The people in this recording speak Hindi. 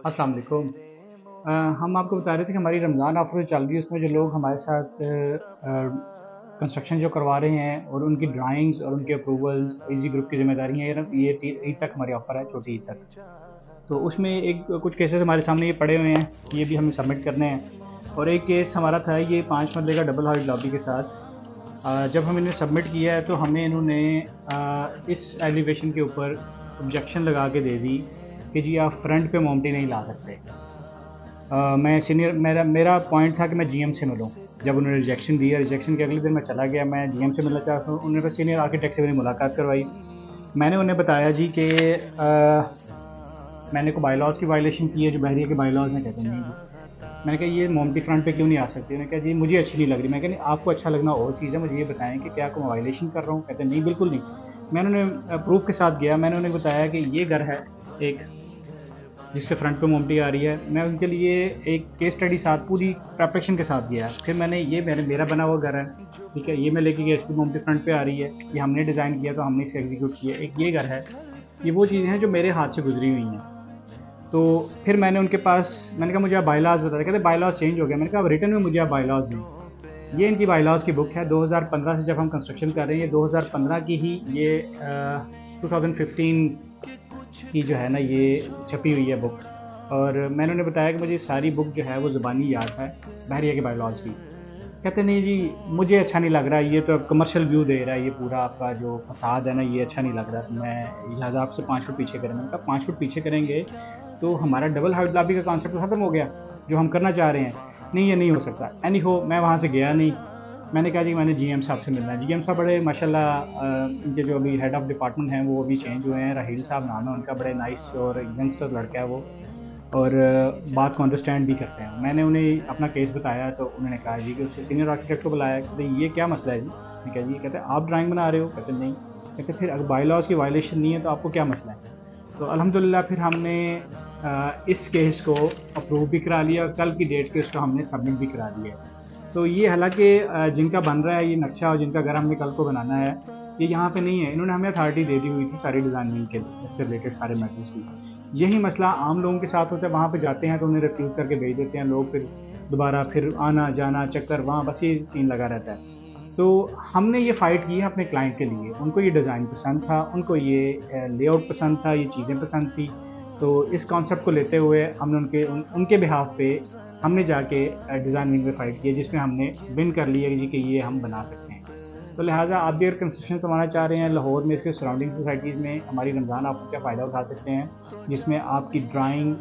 अस्सलाम वालेकुम। हम आपको बता रहे थे कि हमारी रमज़ान ऑफ़र चल रही है, उसमें जो लोग हमारे साथ कंस्ट्रक्शन जो करवा रहे हैं और उनकी ड्राइंग्स और उनके अप्रूवल्स ईज़ी ग्रुप की ज़िम्मेदारी है, ये टी ईद तक हमारी ऑफ़र है, छोटी ईद तक। तो उसमें एक कुछ केसेस हमारे सामने ये पड़े हुए हैं, ये भी हमें सबमिट करने हैं। और एक केस हमारा था ये 5 मरले का डबल हाइट लॉबी के साथ। जब हम इन्हें सबमिट किया है तो हमें इन्होंने इस एलिवेशन के ऊपर ऑब्जेक्शन लगा के दे दी कि जी आप फ्रंट पे मोमटी नहीं ला सकते। मैं सीनियर मेरा मेरा पॉइंट था कि मैं जीएम से मिलूँ। जब उन्होंने रिजेक्शन दिया, रिजेक्शन के अगले दिन मैं चला गया, मैं जीएम से मिलना चाहता हूँ। उन्होंने सीनियर आर्किटेक्ट से मेरी मुलाकात करवाई। मैंने उन्हें बताया जी कि मैंने कोई बायलॉज़ की वायलेशन की है जो बहरिया के बायलॉज़ हैं। कहते नहीं जी। मैंने कहा ये मोमटी फ्रंट पे क्यों नहीं आ सकती? उन्होंने कहा जी मुझे अच्छी नहीं लग रही। मैं कहा नहीं आपको अच्छा लगना और चीज़ है, मुझे ये बताएँ कि क्या कोई वायलेशन कर रहा हूँ? कहते नहीं बिल्कुल नहीं। मैंने उन्हें प्रूफ़ के साथ गया, मैंने उन्हें बताया कि ये घर है एक जिससे फ्रंट पे मोमटी आ रही है। मैं उनके लिए एक केस स्टडी साथ पूरी प्रिपरेशन के साथ गया। फिर मैंने मेरा बना हुआ घर है, ठीक है? ये मैं लेके गया, इसकी मोमटी फ्रंट पे आ रही है। ये हमने डिज़ाइन किया तो हमने इसे एग्ज़ीक्यूट किया। एक ये घर है, ये वो चीज़ें हैं जो मेरे हाथ से गुज़री हुई हैं। तो फिर मैंने उनके पास मैंने कहा मुझे आप बायलॉज़ बता दें। कहते बायलॉज़ चेंज हो गया। मैंने कहा अब रिटन में मुझे आप बायलॉज़ दें। ये इनकी बायलॉज़ की बुक है 2015 से जब हम कंस्ट्रक्शन कर रहे हैं, ये 2015 की ही ये 2015 की जो है ना ये छपी हुई है बुक। और मैंने उन्हें बताया कि मुझे सारी बुक जो है वो ज़ुबानी याद है बहरिया के बायलॉज़ की। कहते नहीं जी मुझे अच्छा नहीं लग रहा, ये तो अब कमर्शियल व्यू दे रहा है, ये पूरा आपका जो फ़साद है ना ये अच्छा नहीं लग रहा, तो मैं लिहाज़ा आपसे 5 फुट पीछे करें। मैंने कहा 5 फुट पीछे करेंगे तो हमारा डबल हाइट लॉबी का कॉन्सेप्ट तो ख़त्म हो गया, जो हम करना चाह रहे हैं। नहीं ये नहीं हो सकता। एनी हो मैं वहाँ से गया नहीं। मैंने कहा जी मैंने जीएम साहब से मिलना है। जीएम साहब बड़े माशाल्लाह इनके जो अभी हेड ऑफ़ डिपार्टमेंट हैं वो अभी चेंज हुए हैं, राहील साहब नाम है उनका, बड़े नाइस और यंगस्टर लड़का है वो। और बात को अंडरस्टैंड भी करते हैं। मैंने उन्हें अपना केस बताया तो उन्होंने कहा जी कि उससे सीनियर आर्किटेक्ट को बुलाया। कहते ये क्या मसला है जी? मैंने कहा जी, कहते आप ड्राइंग बना रहे हो? कहते नहीं। कहते फिर अगर बायलॉज़ की वायलेशन नहीं है तो आपको क्या मसला है? तो अल्हम्दुलिल्लाह फिर हमने इस केस को अप्रूव भी करा लिया और कल की डेट पे उसको हमने सबमिट भी करा दिया है। तो ये हालाँकि जिनका बन रहा है ये नक्शा और जिनका घर हमने कल को बनाना है, ये यहाँ पे नहीं है। इन्होंने हमें अथॉरिटी दे दी हुई थी सारी डिज़ाइनिंग के से रिलेटेड सारे मैटर्स की। यही मसला आम लोगों के साथ होता है, वहाँ पे जाते हैं तो उन्हें रिफ्यूज़ करके भेज देते हैं लोग, फिर दोबारा फिर आना-जाना चक्कर वहाँ बस ये सीन लगा रहता है। तो हमने ये फ़ाइट की है अपने क्लाइंट के लिए। उनको ये डिज़ाइन पसंद था, उनको ये लेआउट पसंद था, ये चीज़ें पसंद थी। तो इस कॉन्सेप्ट को लेते हुए हमने उनके बिहाफ़ पे हमने जाके डिज़ाइनिंग में फ़ाइट की है, जिसमें हमने विन कर लिया जी कि ये हम बना सकते हैं। तो लिहाज़ा आप भी अगर कंस्ट्रक्शन करवाना चाह रहे हैं लाहौर में, इसके सराउंडिंग सोसाइटीज़ में हमारी रमज़ान ऑफ़र से फ़ायदा उठा सकते हैं, जिसमें आपकी ड्राइंग